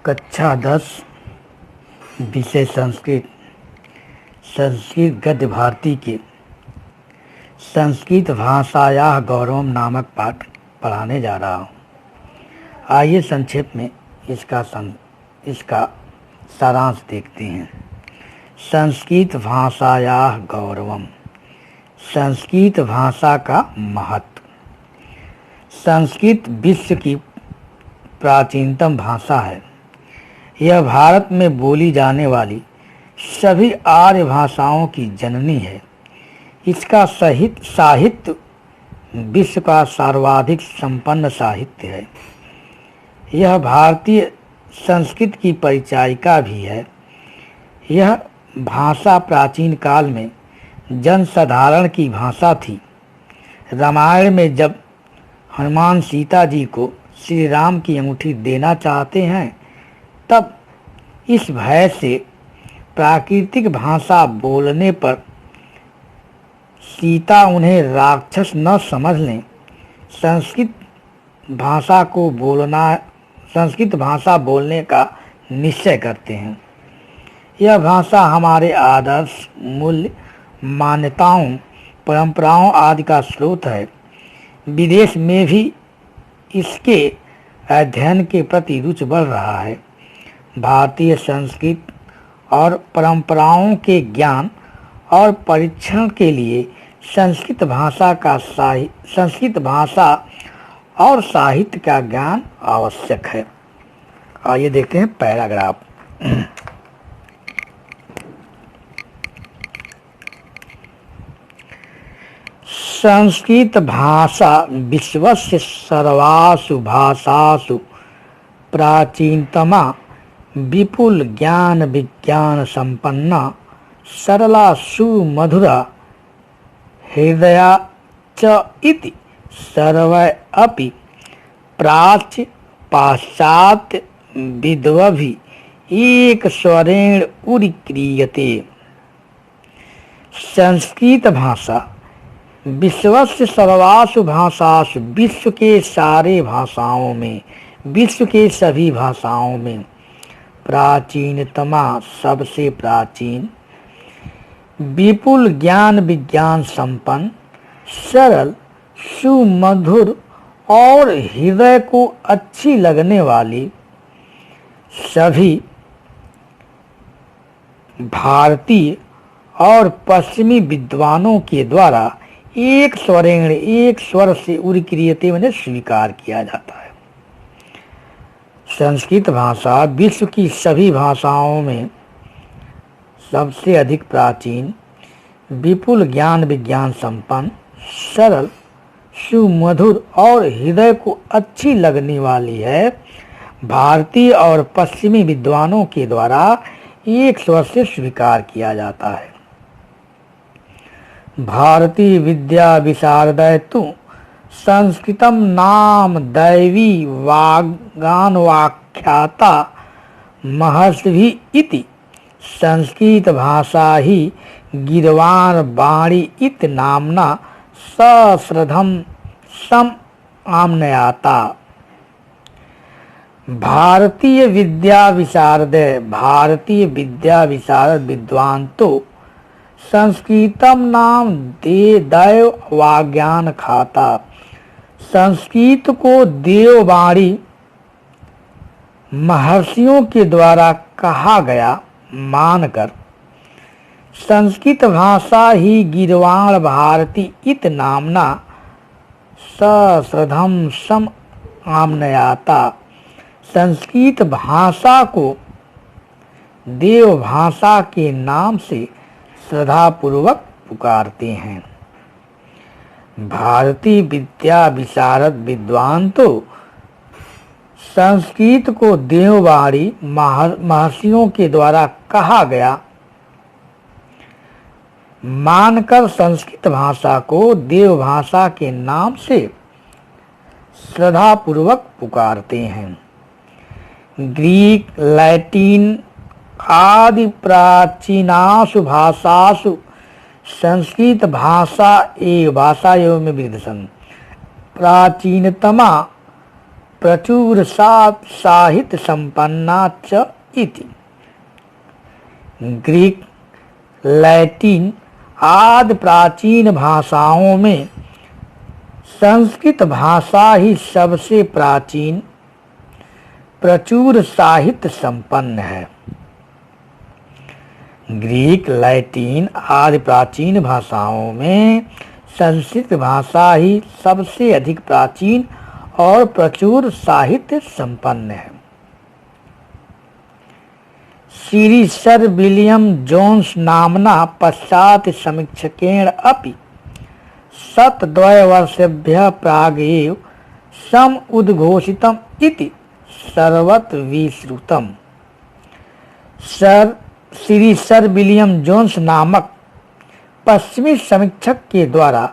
कक्षा 10 विषय संस्कृत संस्कृत गद्य भारती के संस्कृत भाषायाः गौरवम नामक पाठ पढ़ाने जा रहा हूँ। आइए संक्षेप में इसका सारांश देखते हैं। संस्कृत भाषायाः गौरवम, संस्कृत भाषा का महत्व। संस्कृत विश्व की प्राचीनतम भाषा है। यह भारत में बोली जाने वाली सभी आर्य भाषाओं की जननी है। इसका साहित्य विश्व का सर्वाधिक संपन्न साहित्य है। यह भारतीय संस्कृत की परिचायिका भी है। यह भाषा प्राचीन काल में जनसाधारण की भाषा थी। रामायण में जब हनुमान सीता जी को श्री राम की अंगूठी देना चाहते हैं, तब इस भय से प्राकृतिक भाषा बोलने पर सीता उन्हें राक्षस न समझ लें, संस्कृत भाषा बोलने का निश्चय करते हैं। यह भाषा हमारे आदर्श, मूल्य, मान्यताओं, परंपराओं आदि का स्रोत है। विदेश में भी इसके अध्ययन के प्रति रुचि बढ़ रहा है। भारतीय संस्कृत और परंपराओं के ज्ञान और परीक्षण के लिए संस्कृत भाषा और साहित्य का ज्ञान आवश्यक है। आइए देखते हैं पैराग्राफ। संस्कृत भाषा विश्वस्य सर्वासु भाषासु प्राचीनतमा, विपुल ज्ञान विज्ञान संपन्ना, सरला सुमधुरा, हृदया च इति सर्वै अपि प्राच्य पाश्चात्य विद्वभिः एक स्वरेण उरीक्रियते। संस्कृत भाषा विश्वस्य सर्वासु भाषासु, विश्व के सारे भाषाओं में, विश्व के सभी भाषाओं में, प्राचीनतमा सबसे प्राचीन, विपुल ज्ञान विज्ञान संपन्न, सरल सुमधुर और हृदय को अच्छी लगने वाली, सभी भारतीय और पश्चिमी विद्वानों के द्वारा एक स्वर से उरीक्रियते मैंने स्वीकार किया जाता है। संस्कृत भाषा विश्व की सभी भाषाओं में सबसे अधिक प्राचीन, विपुल ज्ञान विज्ञान संपन्न, सरल सुमधुर और हृदय को अच्छी लगने वाली है। भारतीय और पश्चिमी विद्वानों के द्वारा एक स्वर से स्वीकार किया जाता है। भारतीय विद्या विशारदय तु संस्कृतम नाम दैवी वागान वाख्याता महर्षि इति, संस्कृत भाषा ही गिरवाण वाणी इत नामना सश्रद्धम सम आम्नयाता। भारतीय विद्या विशारद विद्वान तो संस्कृतम नाम दैव वाज्ञान खाता, संस्कृत को देववाणी महर्षियों के द्वारा कहा गया मानकर संस्कृत भाषा ही गिरवाण भारती इत नामना सश्रद्धम सम आम्नयाता, संस्कृत भाषा को देव भाषा के नाम से श्रद्धापूर्वक पुकारते हैं। भारतीय विद्या विशारद विद्वान तो संस्कृत को देववाणी महर्षियों के द्वारा कहा गया मानकर संस्कृत भाषा को देव भाषा के नाम से श्रद्धापूर्वक पुकारते हैं। ग्रीक, लैटिन आदि प्राचीनासु भाषासु संस्कृत भाषा एवं में विद्यसन प्राचीनतमा प्रचुर साहित्य संपन्ना च इति। ग्रीक, लैटिन आदि प्राचीन भाषाओं में संस्कृत भाषा ही सबसे प्राचीन, प्रचुर साहित्य संपन्न है। ग्रीक, लैटिन आदि प्राचीन भाषाओं में संस्कृत भाषा ही सबसे अधिक प्राचीन और प्रचुर साहित्य संपन्न है। श्री सर विलियम जोन्स नाम्ना पश्चात् समीक्षकेण अपि शतद्वयवर्षेभ्यः प्रागेव सम उद्घोषितम् इति सर्वत्र विश्रुतम्। श्री सर विलियम जोन्स नामक पश्चिमी समीक्षक के द्वारा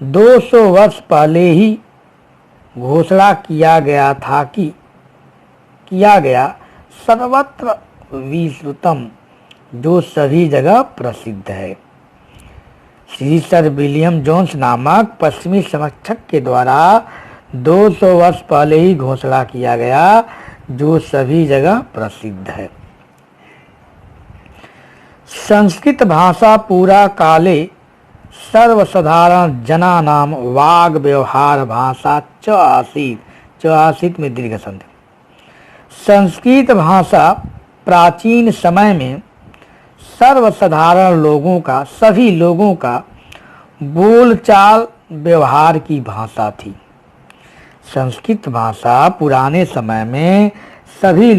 200 वर्ष पहले ही घोषणा किया गया सर्वत्र विश्रुतम, जो सभी जगह प्रसिद्ध है। श्री सर विलियम जोन्स नामक पश्चिमी समीक्षक के द्वारा 200 वर्ष पहले ही घोषणा किया गया, जो सभी जगह प्रसिद्ध है। संस्कृत भाषा पूरा काले सर्वसाधारण जनानाम वाग व्यवहार भाषा च आसीत में दीर्घ संधि। संस्कृत भाषा प्राचीन समय में सर्वसाधारण लोगों का, सभी लोगों का बोलचाल व्यवहार की भाषा थी। संस्कृत भाषा पुराने समय में सभी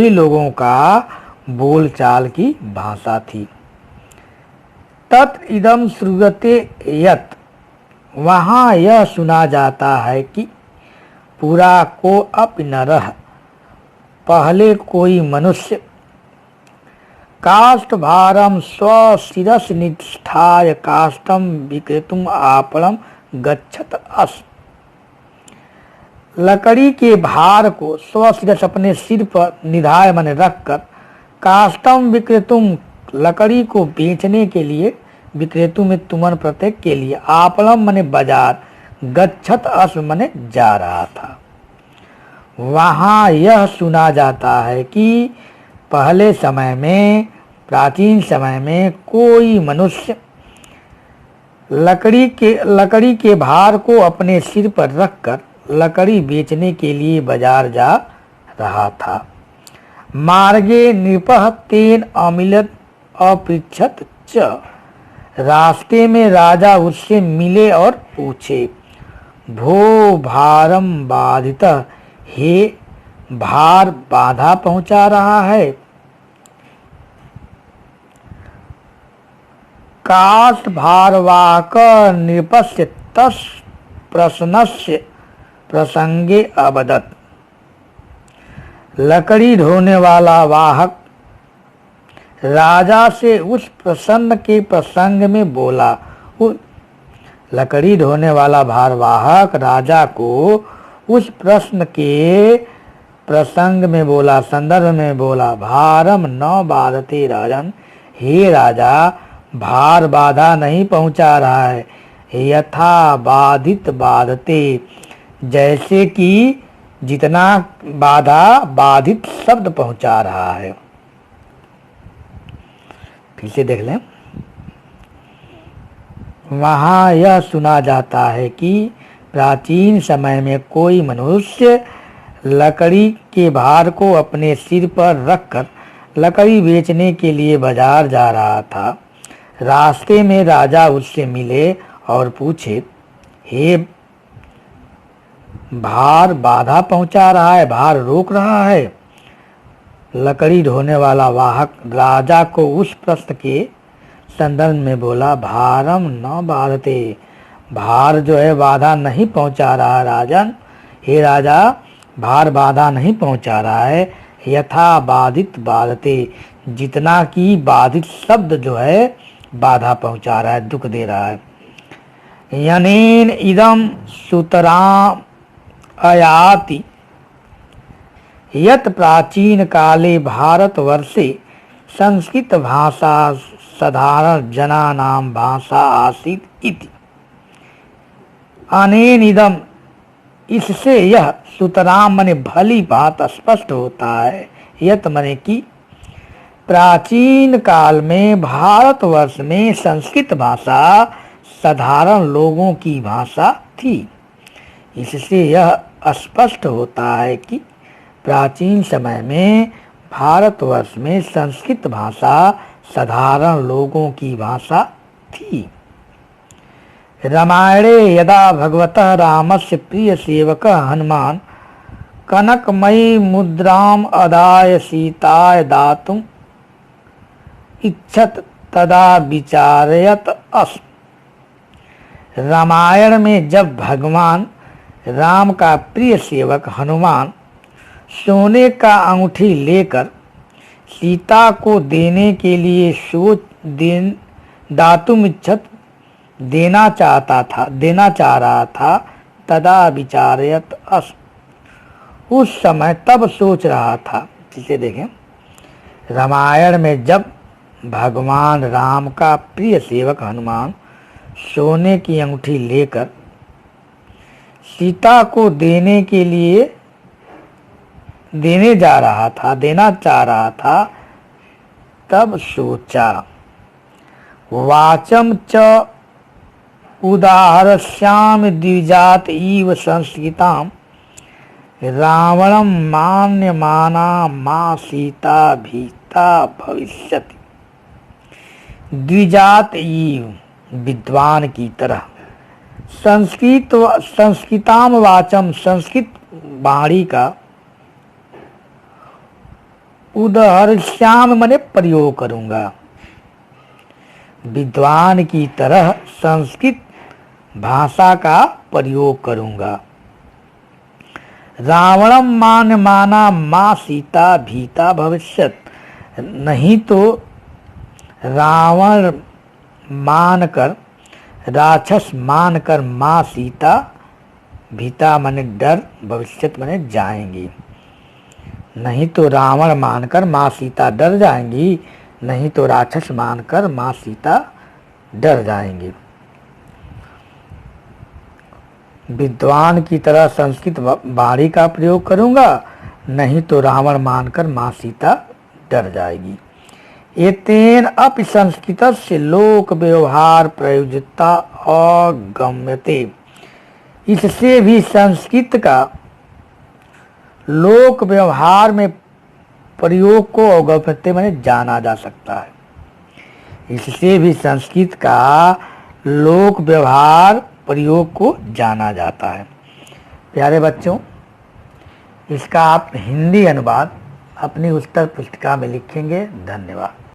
लोगों का बोलचाल की भाषा थी। तत् इदम श्रूयते यत्, वहाँ यह सुना जाता है कि पुरा को अपि नरः, पहले कोई मनुष्य काष्ठ भारम स्वशिरस निष्ठाय काष्ठम विक्रेतुम आपणम गच्छत अस। लकड़ी के भार को स्वशिरस अपने सिर पर निधाय मन रखकर काष्ठम विक्रेतुम, लकड़ी को बेचने के लिए, विक्रेतु में तुमन प्रत्येक के लिए, आपलम मने बाजार, गच्छत अस मने जा रहा था। वहाँ यह सुना जाता है कि पहले समय में, प्राचीन समय में कोई मनुष्य लकड़ी के भार को अपने सिर पर रखकर लकड़ी बेचने के लिए बाजार जा रहा था। मार्गे नृपः तेन अमिलत अपृच्छत च, रास्ते में राजा उससे मिले और पूछे, भो भारम बाधितः, हे भार बाधा पहुंचा रहा है। काष्ठ भारवाहक नृपस्य तस् प्रश्नस्य प्रसंगे अवदत्। लकड़ी ढोने वाला वाहक राजा से उस प्रसन्न के प्रसंग में बोला। लकड़ी ढोने वाला भारवाहक राजा को उस प्रश्न के प्रसंग में बोला, संदर्भ में बोला, भारम न बाधते राजन, हे राजा भार बाधा नहीं पहुंचा रहा है। यथा बाधित बाधते, जैसे कि जितना बाधा बाधित शब्द पहुंचा रहा है। फिर से देख लें। वहाँ यह सुना जाता है कि प्राचीन समय में कोई मनुष्य लकड़ी के भार को अपने सिर पर रखकर लकड़ी बेचने के लिए बाजार जा रहा था। रास्ते में राजा उससे मिले और पूछे, हे भार बाधा पहुंचा रहा है, भार रोक रहा है। लकड़ी ढोने वाला वाहक राजा को उस प्रश्न के संदर्भ में बोला, भारम न बाधते, भार जो है बाधा नहीं पहुंचा रहा राजन, हे राजा भार बाधा नहीं पहुंचा रहा है। यथा बाधित बाधते, जितना कि बाधित शब्द जो है बाधा पहुंचा रहा है, दुख दे रहा है। यनेन इदम सुतराम अयाति यत प्राचीन काले भारतवर्षे संस्कृत भाषा साधारण जनानां भाषा आसीत् इति। अनेन इदम इससे यह सुतराम माने भली बात स्पष्ट होता है, यत माने कि प्राचीन काल में भारतवर्ष में संस्कृत भाषा साधारण लोगों की भाषा थी। इससे यह स्पष्ट होता है कि प्राचीन समय में भारतवर्ष में संस्कृत भाषा साधारण लोगों की भाषा थी। रामायणे यदा भगवतः रामस्य प्रिय सेवक हनुमान कनकमयी मुद्राम अदाय सीताय दातुम इच्छत तदा विचारयत अस। रामायण में जब भगवान राम का प्रिय सेवक हनुमान सोने का अंगूठी लेकर सीता को देने के लिए दातुम इच्छत देना चाह रहा था, तदा विचारयत अस, उस समय तब सोच रहा था। इसे देखें, रामायण में जब भगवान राम का प्रिय सेवक हनुमान सोने की अंगूठी लेकर सीता को देने चाह रहा था, तब सोचा। वाचम च उदाहरस्याम द्विजात इव संस्कृताम रावणम मान्यमाना मां सीता भीता भविष्यति। द्विजात इव विद्वान की तरह, संस्कृताम वाचम संस्कृत वाणी का, उदाहरस्याम मने प्रयोग करूंगा, विद्वान की तरह संस्कृत भाषा का प्रयोग करूंगा। रावणम माना मां सीता भीता भविष्यत, नहीं तो रावण मानकर, राक्षस मानकर मां सीता, भीता माने डर, भविष्यत माने जाएंगी। नहीं तो रावण मानकर मां सीता डर जाएंगी, नहीं तो राक्षस मानकर मां सीता डर जाएंगी। विद्वान की तरह संस्कृत वाणी का प्रयोग करूंगा, नहीं तो रावण मानकर मां सीता डर जाएगी। एतेन अपि संस्कृतस्य लोक व्यवहार प्रयोज्यता अगम्यते, इससे भी संस्कृत का लोक व्यवहार में प्रयोग को अवगम्यते माने जाना जा सकता है। इससे भी संस्कृत का लोक व्यवहार प्रयोग को जाना जाता है। प्यारे बच्चों, इसका आप हिंदी अनुवाद अपनी उत्तर पुस्तिका में लिखेंगे। धन्यवाद।